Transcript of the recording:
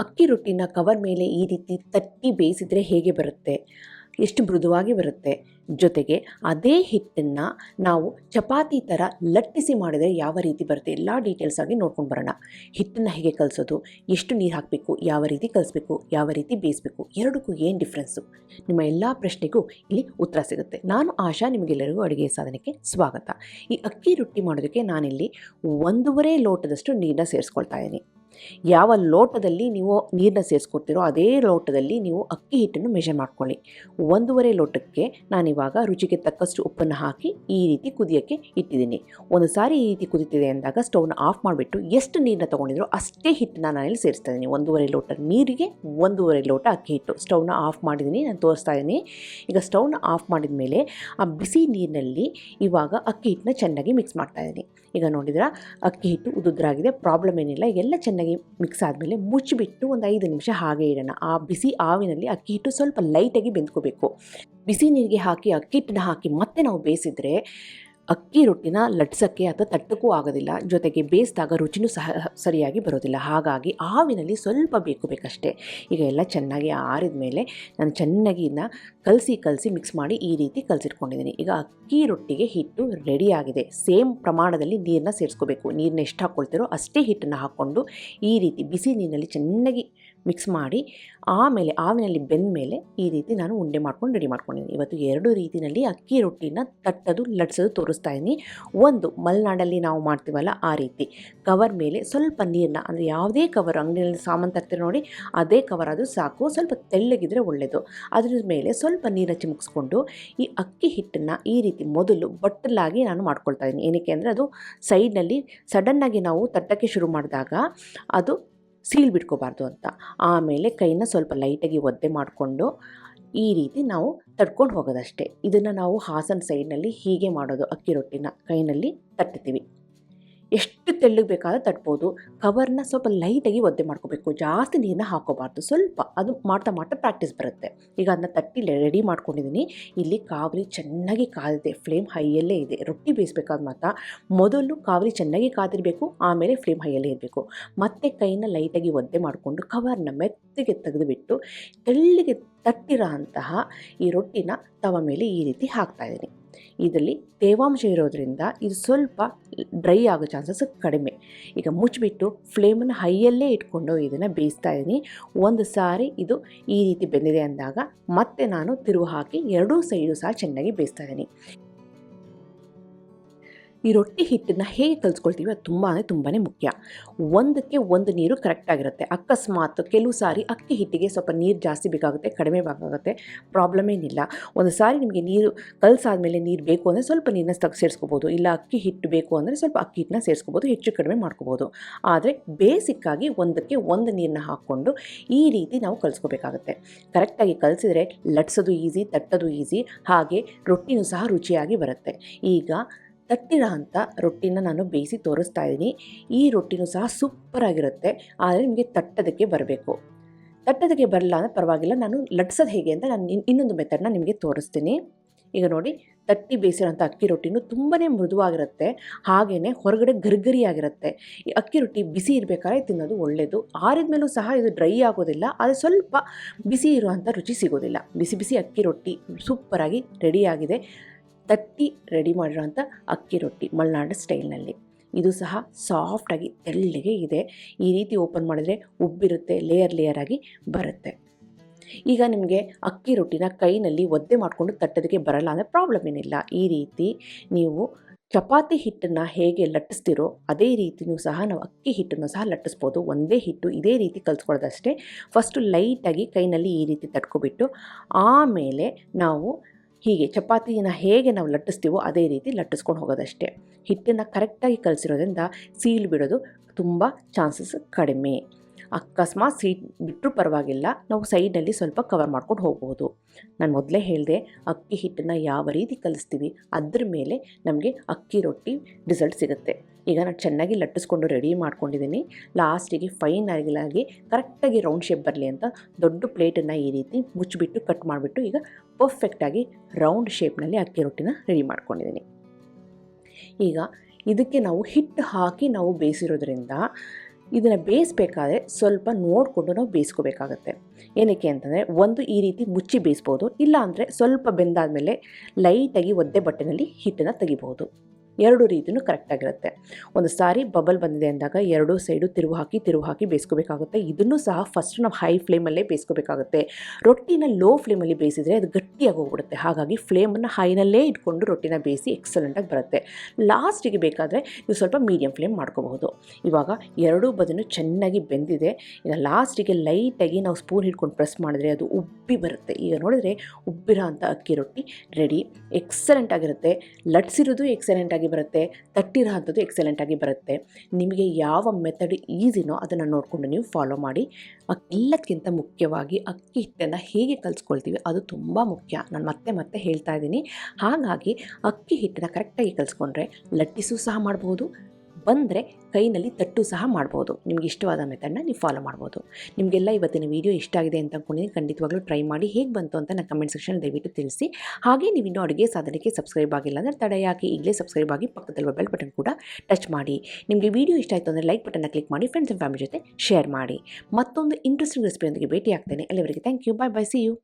ಅಕ್ಕಿ ರೊಟ್ಟಿನ ಕವರ್ ಮೇಲೆ ಈ ರೀತಿ ತಟ್ಟಿ ಬೇಯಿಸಿದರೆ ಹೇಗೆ ಬರುತ್ತೆ, ಎಷ್ಟು ಮೃದುವಾಗಿ ಬರುತ್ತೆ. ಜೊತೆಗೆ ಅದೇ ಹಿಟ್ಟನ್ನು ನಾವು ಚಪಾತಿ ಥರ ಲಟ್ಟಿಸಿ ಮಾಡಿದರೆ ಯಾವ ರೀತಿ ಬರುತ್ತೆ ಎಲ್ಲ ಡೀಟೇಲ್ಸ್ ಆಗಿ ನೋಡ್ಕೊಂಡು ಬರೋಣ. ಹಿಟ್ಟನ್ನು ಹೇಗೆ ಕಲಿಸೋದು, ಎಷ್ಟು ನೀರು ಹಾಕಬೇಕು, ಯಾವ ರೀತಿ ಕಲಿಸ್ಬೇಕು, ಯಾವ ರೀತಿ ಬೇಯಿಸಬೇಕು, ಎರಡಕ್ಕೂ ಏನು ಡಿಫ್ರೆನ್ಸು, ನಿಮ್ಮ ಎಲ್ಲ ಪ್ರಶ್ನೆಗೂ ಇಲ್ಲಿ ಉತ್ತರ ಸಿಗುತ್ತೆ. ನಾನು ಆಶಾ, ನಿಮಗೆಲ್ಲರಿಗೂ ಅಡುಗೆ ಸಾಧನಕ್ಕೆ ಸ್ವಾಗತ. ಈ ಅಕ್ಕಿ ರೊಟ್ಟಿ ಮಾಡೋದಕ್ಕೆ ನಾನಿಲ್ಲಿ 1.5 ಲೋಟದಷ್ಟು ನೀರನ್ನ ಸೇರಿಸ್ಕೊಳ್ತಾ ಇದ್ದೀನಿ. ಯಾವ ಲೋಟದಲ್ಲಿ ನೀವು ನೀರನ್ನ ಸೇರಿಸ್ಕೊಡ್ತೀರೋ ಅದೇ ಲೋಟದಲ್ಲಿ ನೀವು ಅಕ್ಕಿ ಹಿಟ್ಟನ್ನು ಮೆಷರ್ ಮಾಡ್ಕೊಳ್ಳಿ. 1.5 ಲೋಟಕ್ಕೆ ನಾನಿವಾಗ ರುಚಿಗೆ ತಕ್ಕಷ್ಟು ಉಪ್ಪನ್ನು ಹಾಕಿ ಈ ರೀತಿ ಕುದಿಯೋಕ್ಕೆ ಇಟ್ಟಿದ್ದೀನಿ. ಒಂದು ಸಾರಿ ಈ ರೀತಿ ಕುದೀತಿದೆ ಅಂದಾಗ ಸ್ಟವ್ನ ಆಫ್ ಮಾಡಿಬಿಟ್ಟು ಎಷ್ಟು ನೀರನ್ನ ತೊಗೊಂಡಿದ್ರು ಅಷ್ಟೇ ಹಿಟ್ಟನ್ನ ನಾನಿಲ್ಲಿ ಸೇರಿಸ್ತಾ ಇದ್ದೀನಿ. 1.5 ಲೋಟ ನೀರಿಗೆ 1.5 ಲೋಟ ಅಕ್ಕಿ ಹಿಟ್ಟು. ಸ್ಟವ್ನ ಆಫ್ ಮಾಡಿದ್ದೀನಿ, ನಾನು ತೋರಿಸ್ತಾ ಇದ್ದೀನಿ. ಈಗ ಸ್ಟವ್ನ ಆಫ್ ಮಾಡಿದ ಮೇಲೆ ಆ ಬಿಸಿ ನೀರಿನಲ್ಲಿ ಇವಾಗ ಅಕ್ಕಿ ಹಿಟ್ಟನ್ನ ಚೆನ್ನಾಗಿ ಮಿಕ್ಸ್ ಮಾಡ್ತಾ ಇದ್ದೀನಿ. ಈಗ ನೋಡಿದ್ರೆ ಅಕ್ಕಿ ಹಿಟ್ಟು ಉದುದ್ರಾಗಿದೆ, ಪ್ರಾಬ್ಲಮ್ ಏನಿಲ್ಲ. ಎಲ್ಲ ಚೆನ್ನಾಗಿ ಮಿಕ್ಸ್ ಆದಮೇಲೆ ಮುಚ್ಚಿಬಿಟ್ಟು ಒಂದು 5 ನಿಮಿಷ ಹಾಗೆ ಇಡೋಣ. ಆ ಬಿಸಿ ಆವಿನಲ್ಲಿ ಅಕ್ಕಿ ಹಿಟ್ಟು ಸ್ವಲ್ಪ ಲೈಟಾಗಿ ಬೆಂದ್ಕೋಬೇಕು. ಬಿಸಿ ನೀರಿಗೆ ಹಾಕಿ ಅಕ್ಕಿ ಹಿಟ್ಟನ್ನ ಹಾಕಿ ಮತ್ತೆ ನಾವು ಬೇಯಿಸಿದ್ರೆ ಅಕ್ಕಿ ರೊಟ್ಟಿನ ಲಟ್ಸೋಕ್ಕೆ ಅಥವಾ ತಟ್ಟಕ್ಕೂ ಆಗೋದಿಲ್ಲ. ಜೊತೆಗೆ ಬೇಯಿಸಿದಾಗ ರುಚಿನೂ ಸಹ ಸರಿಯಾಗಿ ಬರೋದಿಲ್ಲ. ಹಾಗಾಗಿ ಆವಿನಲ್ಲಿ ಸ್ವಲ್ಪ ಬೇಕಷ್ಟೇ. ಈಗ ಎಲ್ಲ ಚೆನ್ನಾಗಿ ಆರಿದ ಮೇಲೆ ನಾನು ಚೆನ್ನಾಗಿ ಇದನ್ನ ಕಲಸಿ ಮಿಕ್ಸ್ ಮಾಡಿ ಈ ರೀತಿ ಕಲಸಿಟ್ಕೊಂಡಿದ್ದೀನಿ. ಈಗ ಅಕ್ಕಿ ರೊಟ್ಟಿಗೆ ಹಿಟ್ಟು ರೆಡಿಯಾಗಿದೆ. ಸೇಮ್ ಪ್ರಮಾಣದಲ್ಲಿ ನೀರನ್ನ ಸೇರಿಸ್ಕೋಬೇಕು. ನೀರನ್ನ ಎಷ್ಟು ಹಾಕ್ಕೊಳ್ತೀರೋ ಅಷ್ಟೇ ಹಿಟ್ಟನ್ನು ಹಾಕ್ಕೊಂಡು ಈ ರೀತಿ ಬಿಸಿ ನೀರಿನಲ್ಲಿ ಚೆನ್ನಾಗಿ ಮಿಕ್ಸ್ ಮಾಡಿ ಆಮೇಲೆ ಆವಿನಲ್ಲಿ ಬೆಂದ ಮೇಲೆ ಈ ರೀತಿ ನಾನು ಉಂಡೆ ಮಾಡ್ಕೊಂಡು ರೆಡಿ ಮಾಡ್ಕೊಂಡಿದ್ದೀನಿ. ಇವತ್ತು 2 ರೀತಿಯಲ್ಲಿ ಅಕ್ಕಿ ರೊಟ್ಟಿನ ತಟ್ಟೋದು ಲಟ್ಸೋದು ತೋರಿಸ್ತಾ ಇದ್ದೀನಿ. ಒಂದು ಮಲೆನಾಡಲ್ಲಿ ನಾವು ಮಾಡ್ತೀವಲ್ಲ ಆ ರೀತಿ ಕವರ್ ಮೇಲೆ ಸ್ವಲ್ಪ ನೀರನ್ನ, ಅಂದರೆ ಯಾವುದೇ ಕವರ್ ಅಂಗಡಿಯಲ್ಲಿ ಸಾಮಾನು ತರ್ತೀರ ನೋಡಿ ಅದೇ ಕವರ್ ಅದು ಸಾಕು, ಸ್ವಲ್ಪ ತೆಳ್ಳಗಿದ್ರೆ ಒಳ್ಳೆಯದು. ಅದ್ರ ಮೇಲೆ ಸ್ವಲ್ಪ ನೀರನ್ನ ಚಿಮುಕ್ಸ್ಕೊಂಡು ಈ ಅಕ್ಕಿ ಹಿಟ್ಟನ್ನು ಈ ರೀತಿ ಮೊದಲು ಬಟ್ಟಲಾಗಿ ನಾನು ಮಾಡ್ಕೊಳ್ತಾ ಇದ್ದೀನಿ. ಏನಕ್ಕೆ ಅಂದರೆ ಅದು ಸೈಡ್ನಲ್ಲಿ ಸಡನ್ನಾಗಿ ನಾವು ತಟ್ಟಕ್ಕೆ ಶುರು ಮಾಡಿದಾಗ ಅದು ಸೀಲ್ ಬಿಟ್ಕೋಬಾರ್ದು ಅಂತ. ಆಮೇಲೆ ಕೈನ ಸ್ವಲ್ಪ ಲೈಟಾಗಿ ಒದ್ದೆ ಮಾಡಿಕೊಂಡು ಈ ರೀತಿ ನಾವು ತಟ್ಕೊಂಡು ಹೋಗೋದಷ್ಟೇ. ಇದನ್ನು ನಾವು ಹಾಸನ ಸೈಡ್ನಲ್ಲಿ ಹೀಗೆ ಮಾಡೋದು. ಅಕ್ಕಿ ರೊಟ್ಟಿನ ಕೈನಲ್ಲಿ ತಟ್ತೀವಿ. ಎಷ್ಟು ತೆಳ್ಳಗೆ ಬೇಕಾದ್ರೆ ತಟ್ಬೋದು. ಕವರ್ನ ಸ್ವಲ್ಪ ಲೈಟಾಗಿ ಒದ್ದೆ ಮಾಡ್ಕೋಬೇಕು, ಜಾಸ್ತಿ ನೀರನ್ನ ಹಾಕೋಬಾರ್ದು. ಸ್ವಲ್ಪ ಅದು ಮಾಡ್ತಾ ಪ್ರಾಕ್ಟೀಸ್ ಬರುತ್ತೆ. ಈಗ ಅದನ್ನ ತಟ್ಟಿ ರೆಡಿ ಮಾಡ್ಕೊಂಡಿದ್ದೀನಿ. ಇಲ್ಲಿ ಕಾವಲಿ ಚೆನ್ನಾಗಿ ಕಾದಿದೆ, ಫ್ಲೇಮ್ ಹೈಯಲ್ಲೇ ಇದೆ. ರೊಟ್ಟಿ ಬೇಯಿಸ್ಬೇಕಾದ ಮಾತ್ರ ಮೊದಲು ಕಾವಲಿ ಚೆನ್ನಾಗಿ ಕಾದಿರಬೇಕು, ಆಮೇಲೆ ಫ್ಲೇಮ್ ಹೈಯಲ್ಲೇ ಇರಬೇಕು. ಮತ್ತೆ ಕೈನ ಲೈಟಾಗಿ ಒದ್ದೆ ಮಾಡಿಕೊಂಡು ಕವರ್ನ ಮೆತ್ತಗೆ ತೆಗೆದುಬಿಟ್ಟು ತೆಳ್ಳಗೆ ತಟ್ಟಿರೋ ಅಂತಹ ಈ ರೊಟ್ಟಿನ ತವ ಮೇಲೆ ಈ ರೀತಿ ಹಾಕ್ತಾಯಿದ್ದೀನಿ. ಇದರಲ್ಲಿ ತೇವಾಂಶ ಇರೋದ್ರಿಂದ ಇದು ಸ್ವಲ್ಪ ಡ್ರೈ ಆಗೋ ಚಾನ್ಸಸ್ ಕಡಿಮೆ. ಈಗ ಮುಚ್ಚಿಬಿಟ್ಟು ಫ್ಲೇಮನ್ನು ಹೈಯಲ್ಲೇ ಇಟ್ಕೊಂಡು ಇದನ್ನು ಬೇಯಿಸ್ತಾ ಇದ್ದೀನಿ. ಒಂದು ಸಾರಿ ಇದು ಈ ರೀತಿ ಬೆಂದಿದೆ ಅಂದಾಗ ಮತ್ತೆ ನಾನು ತಿರುವು ಹಾಕಿ 2 ಸೈಡು ಸಹ ಚೆನ್ನಾಗಿ ಬೇಯಿಸ್ತಾ ಇದ್ದೀನಿ. ಈ ರೊಟ್ಟಿ ಹಿಟ್ಟನ್ನು ಹೇಗೆ ಕಲಿಸ್ಕೊಳ್ತೀವಿ ಅದು ತುಂಬಾ ಮುಖ್ಯ. ಒಂದಕ್ಕೆ ಒಂದು ನೀರು ಕರೆಕ್ಟಾಗಿರುತ್ತೆ. ಅಕಸ್ಮಾತ್ ಕೆಲವು ಸಾರಿ ಅಕ್ಕಿ ಹಿಟ್ಟಿಗೆ ಸ್ವಲ್ಪ ನೀರು ಜಾಸ್ತಿ ಬೇಕಾಗುತ್ತೆ, ಕಡಿಮೆ ಬೇಕಾಗುತ್ತೆ, ಪ್ರಾಬ್ಲಮ್ ಏನಿಲ್ಲ. ಒಂದು ಸಾರಿ ನಿಮಗೆ ನೀರು ಕಲಸಾದ್ಮೇಲೆ ನೀರು ಬೇಕು ಅಂದರೆ ಸ್ವಲ್ಪ ನೀರನ್ನ ಸೇರಿಸ್ಕೋಬೋದು. ಇಲ್ಲ ಅಕ್ಕಿ ಹಿಟ್ಟು ಬೇಕು ಅಂದರೆ ಸ್ವಲ್ಪ ಅಕ್ಕಿ ಹಿಟ್ಟನ್ನ ಸೇರಿಸ್ಕೋಬೋದು, ಹೆಚ್ಚು ಕಡಿಮೆ ಮಾಡ್ಕೋಬೋದು. ಆದರೆ ಬೇಸಿಕ್ಕಾಗಿ ಒಂದಕ್ಕೆ ಒಂದು ನೀರನ್ನ ಹಾಕ್ಕೊಂಡು ಈ ರೀತಿ ನಾವು ಕಲಿಸ್ಕೋಬೇಕಾಗುತ್ತೆ. ಕರೆಕ್ಟಾಗಿ ಕಲಿಸಿದ್ರೆ ಲಟ್ಸೋದು ಈಸಿ, ತಟ್ಟೋದು ಈಸಿ, ಹಾಗೆ ರೊಟ್ಟಿನೂ ಸಹ ರುಚಿಯಾಗಿ ಬರುತ್ತೆ. ಈಗ ತಟ್ಟಿರೋ ಅಂಥ ರೊಟ್ಟಿನ ನಾನು ಬೇಯಿಸಿ ತೋರಿಸ್ತಾ ಇದ್ದೀನಿ. ಈ ರೊಟ್ಟಿನೂ ಸಹ ಸೂಪರಾಗಿರುತ್ತೆ. ಆದರೆ ನಿಮಗೆ ತಟ್ಟೋದಕ್ಕೆ ಬರಬೇಕು. ತಟ್ಟೋದಕ್ಕೆ ಬರಲ್ಲ ಅಂದರೆ ಪರವಾಗಿಲ್ಲ, ನಾನು ಲಟ್ಸೋದು ಹೇಗೆ ಅಂತ ನಾನು ಇನ್ನೊಂದು ಮೆಥಡ್ನ ನಿಮಗೆ ತೋರಿಸ್ತೀನಿ. ಈಗ ನೋಡಿ, ತಟ್ಟಿ ಬೇಯಿಸಿರೋಂಥ ಅಕ್ಕಿ ರೊಟ್ಟಿನೂ ತುಂಬಾ ಮೃದುವಾಗಿರುತ್ತೆ, ಹಾಗೆಯೇ ಹೊರಗಡೆ ಗರಿಗರಿಯಾಗಿರುತ್ತೆ. ಈ ಅಕ್ಕಿ ರೊಟ್ಟಿ ಬಿಸಿ ಇರಬೇಕಾದ್ರೆ ತಿನ್ನೋದು ಒಳ್ಳೆಯದು. ಆರಿದ ಮೇಲೂ ಸಹ ಇದು ಡ್ರೈ ಆಗೋದಿಲ್ಲ, ಆದರೆ ಸ್ವಲ್ಪ ಬಿಸಿ ಇರುವಂಥ ರುಚಿ ಸಿಗೋದಿಲ್ಲ. ಬಿಸಿ ಅಕ್ಕಿ ರೊಟ್ಟಿ ಸೂಪರಾಗಿ ರೆಡಿಯಾಗಿದೆ. ತಟ್ಟಿ ರೆಡಿ ಮಾಡಿರೋಂಥ ಅಕ್ಕಿ ರೊಟ್ಟಿ ಮಲೆನಾಡು ಸ್ಟೈಲ್ನಲ್ಲಿ. ಇದು ಸಹ ಸಾಫ್ಟಾಗಿ ತೆಳ್ಳಗೆ ಇದೆ. ಈ ರೀತಿ ಓಪನ್ ಮಾಡಿದ್ರೆ ಉಬ್ಬಿರುತ್ತೆ, ಲೇಯರ್ ಆಗಿ ಬರುತ್ತೆ. ಈಗ ನಿಮಗೆ ಅಕ್ಕಿ ರೊಟ್ಟಿನ ಕೈನಲ್ಲಿ ಒದ್ದೆ ಮಾಡಿಕೊಂಡು ತಟ್ಟೋದಕ್ಕೆ ಬರಲ್ಲ ಅಂದರೆ ಪ್ರಾಬ್ಲಮ್ ಏನಿಲ್ಲ. ಈ ರೀತಿ ನೀವು ಚಪಾತಿ ಹಿಟ್ಟನ್ನು ಹೇಗೆ ಲಟ್ಟಿಸ್ತಿರೋ ಅದೇ ರೀತಿಯೂ ಸಹ ನಾವು ಅಕ್ಕಿ ಹಿಟ್ಟನ್ನು ಸಹ ಲಟ್ಟಿಸ್ಬೋದು. ಒಂದೇ ಹಿಟ್ಟು ಇದೇ ರೀತಿ ಕಲಿಸ್ಕೊಳ್ಳೋದಷ್ಟೇ. ಫಸ್ಟು ಲೈಟಾಗಿ ಕೈನಲ್ಲಿ ಈ ರೀತಿ ತಟ್ಕೊಬಿಟ್ಟು ಆಮೇಲೆ ನಾವು ಹೀಗೆ ಚಪಾತಿನ ಹೇಗೆ ನಾವು ಲಟ್ಟಿಸ್ತೀವೋ ಅದೇ ರೀತಿ ಲಟ್ಟಿಸ್ಕೊಂಡು ಹೋಗೋದಷ್ಟೇ. ಹಿಟ್ಟನ್ನು ಕರೆಕ್ಟಾಗಿ ಕಲಿಸಿರೋದ್ರಿಂದ ಸೀಲ್ ಬಿಡೋದು ತುಂಬ ಚಾನ್ಸಸ್ ಕಡಿಮೆ. ಅಕಸ್ಮಾತ್ ಸೀಟ್ ಬಿಟ್ಟರೂ ಪರವಾಗಿಲ್ಲ, ನಾವು ಸೈಡಲ್ಲಿ ಸ್ವಲ್ಪ ಕವರ್ ಮಾಡ್ಕೊಂಡು ಹೋಗ್ಬೋದು. ನಾನು ಮೊದಲೇ ಹೇಳಿದೆ, ಅಕ್ಕಿ ಹಿಟ್ಟನ್ನು ಯಾವ ರೀತಿ ಕಲಿಸ್ತೀವಿ ಅದ್ರ ಮೇಲೆ ನಮಗೆ ಅಕ್ಕಿ ರೊಟ್ಟಿ ರಿಸಲ್ಟ್ ಸಿಗುತ್ತೆ. ಈಗ ನಾನು ಚೆನ್ನಾಗಿ ಲಟ್ಟಿಸ್ಕೊಂಡು ರೆಡಿ ಮಾಡ್ಕೊಂಡಿದ್ದೀನಿ. ಲಾಸ್ಟಿಗೆ ಫೈನಲಾಗಿ ಕರೆಕ್ಟಾಗಿ ರೌಂಡ್ ಶೇಪ್ ಬರಲಿ ಅಂತ ದೊಡ್ಡ ಪ್ಲೇಟನ್ನು ಈ ರೀತಿ ಮುಚ್ಚಿಬಿಟ್ಟು ಕಟ್ ಮಾಡಿಬಿಟ್ಟು ಈಗ ಪರ್ಫೆಕ್ಟಾಗಿ ರೌಂಡ್ ಶೇಪ್ನಲ್ಲಿ ಅಕ್ಕಿ ರೊಟ್ಟಿನ ರೆಡಿ ಮಾಡ್ಕೊಂಡಿದ್ದೀನಿ. ಈಗ ಇದಕ್ಕೆ ನಾವು ಹಿಟ್ಟು ಹಾಕಿ ನಾವು ಬೇಯಿಸಿರೋದ್ರಿಂದ ಇದನ್ನು ಬೇಯಿಸಬೇಕಾದ್ರೆ ಸ್ವಲ್ಪ ನೋಡಿಕೊಂಡು ನಾವು ಬೇಯಿಸ್ಕೋಬೇಕಾಗತ್ತೆ. ಏನಕ್ಕೆ ಅಂತಂದರೆ ಒಂದು ಈ ರೀತಿ ಮುಚ್ಚಿ ಬೇಯಿಸ್ಬೋದು, ಇಲ್ಲ ಅಂದರೆ ಸ್ವಲ್ಪ ಬೆಂದಾದಮೇಲೆ ಲೈಟಾಗಿ ಒದ್ದೆ ಬಟ್ಟೆನಲ್ಲಿ ಹಿಟ್ಟನ್ನು ತೆಗಿಬೋದು. ಎರಡು ರೀತಿಯೂ ಕರೆಕ್ಟಾಗಿರುತ್ತೆ. ಒಂದು ಸಾರಿ ಬಬಲ್ ಬಂದಿದೆ ಅಂದಾಗ ಎರಡೂ ಸೈಡು ತಿರುವು ಹಾಕಿ ಬೇಯಿಸ್ಕೋಬೇಕಾಗುತ್ತೆ. ಇದನ್ನು ಸಹ ಫಸ್ಟ್ ನಾವು ಹೈ ಫ್ಲೇಮಲ್ಲೇ ಬೇಯಿಸ್ಕೋಬೇಕಾಗುತ್ತೆ. ರೊಟ್ಟಿನ ಲೋ ಫ್ಲೇಮಲ್ಲಿ ಬೇಯಿಸಿದರೆ ಅದು ಗಟ್ಟಿಯಾಗಿ ಹೋಗ್ಬಿಡುತ್ತೆ. ಹಾಗಾಗಿ ಫ್ಲೇಮನ್ನು ಹೈನಲ್ಲೇ ಇಟ್ಕೊಂಡು ರೊಟ್ಟಿನ ಬೇಯಿಸಿ ಎಕ್ಸಲೆಂಟಾಗಿ ಬರುತ್ತೆ. ಲಾಸ್ಟಿಗೆ ಬೇಕಾದರೆ ನೀವು ಸ್ವಲ್ಪ ಮೀಡಿಯಮ್ ಫ್ಲೇಮ್ ಮಾಡ್ಕೋಬಹುದು. ಇವಾಗ ಎರಡೂ ಬದಿನೂ ಚೆನ್ನಾಗಿ ಬೆಂದಿದೆ. ಈಗ ಲಾಸ್ಟಿಗೆ ಲೈಟಾಗಿ ನಾವು ಸ್ಪೂನ್ ಹಿಡ್ಕೊಂಡು ಪ್ರೆಸ್ ಮಾಡಿದ್ರೆ ಅದು ಉಬ್ಬಿ ಬರುತ್ತೆ. ಈಗ ನೋಡಿದ್ರೆ ಉಬ್ಬಿರೋ ಅಂಥ ಅಕ್ಕಿ ರೊಟ್ಟಿ ರೆಡಿ. ಎಕ್ಸಲೆಂಟಾಗಿರುತ್ತೆ. ಲಟ್ಸಿರೋದು ಎಕ್ಸಲೆಂಟಾಗಿ ಬರುತ್ತೆ, ತಟ್ಟಿರೋ ಅಂಥದ್ದು ಎಕ್ಸಲೆಂಟಾಗಿ ಬರುತ್ತೆ. ನಿಮಗೆ ಯಾವ ಮೆಥಡ್ ಈಸಿನೋ ಅದನ್ನು ನೋಡಿಕೊಂಡು ನೀವು ಫಾಲೋ ಮಾಡಿ. ಎಲ್ಲಕ್ಕಿಂತ ಮುಖ್ಯವಾಗಿ ಅಕ್ಕಿ ಹಿಟ್ಟನ್ನು ಹೇಗೆ ಕಲಿಸ್ಕೊಳ್ತೀವಿ ಅದು ತುಂಬ ಮುಖ್ಯ. ನಾನು ಮತ್ತೆ ಹೇಳ್ತಾ ಇದ್ದೀನಿ. ಹಾಗಾಗಿ ಅಕ್ಕಿ ಹಿಟ್ಟನ್ನು ಕರೆಕ್ಟಾಗಿ ಕಲಿಸ್ಕೊಂಡ್ರೆ ಲಟ್ಟಿಸು ಸಹ ಮಾಡ್ಬೋದು, ಬಂದರೆ ಕೈನಲ್ಲಿ ತಟ್ಟು ಸಹ ಮಾಡ್ಬೋದು. ನಿಮ್ಗೆ ಇಷ್ಟವಾದ ಮೆಥಡ್ನ ನೀವು ಫಾಲೋ ಮಾಡ್ಬೋದು. ನಿಮಗೆಲ್ಲ ಇವತ್ತಿನ ವೀಡಿಯೋ ಇಷ್ಟ ಆಗಿದೆ ಅಂತ ಅಂದ್ಕೊಂಡಿದ್ದೀನಿ. ಖಂಡಿತವಾಗ್ಲೂ ಟ್ರೈ ಮಾಡಿ ಹೇಗೆ ಬಂತು ಅಂತ ನನ್ನ ಕಮೆಂಟ್ ಸೆಕ್ಷನ್ ದಯವಿಟ್ಟು ತಿಳಿಸಿ. ಹಾಗೆ ನೀವು ಇನ್ನೂ ಅಡುಗೆ ಸಾಧನಕ್ಕೆ ಸಬ್ಸ್ಕ್ರೈಬ್ ಆಗಿಲ್ಲ ಅಂದರೆ ತಡ ಯಾಕೆ, ಈಗಲೇ ಸಬ್ಸ್ಕ್ರೈಬ್ ಆಗಿ ಪಕ್ಕದಲ್ಲಿರುವ ಬೆಲ್ ಬಟನ್ ಕೂಡ ಟಚ್ ಮಾಡಿ. ನಿಮಗೆ ವೀಡಿಯೋ ಇಷ್ಟ ಆಯಿತು ಅಂದರೆ ಲೈಕ್ ಬಟನ್ನ ಕ್ಲಿಕ್ ಮಾಡಿ, ಫ್ರೆಂಡ್ಸ್ ಆ್ಯಂಡ್ ಫ್ಯಾಮಿಲಿ ಜೊತೆ ಶೇರ್ ಮಾಡಿ. ಮತ್ತೊಂದು ಇಂಟ್ರೆಸ್ಟಿಂಗ್ ರೆಸಿಪಿಯೊಂದಿಗೆ ಭೇಟಿ ಆಗ್ತೇನೆ. ಅಲ್ಲಿವರೆಗೆ thank you, bye, see you.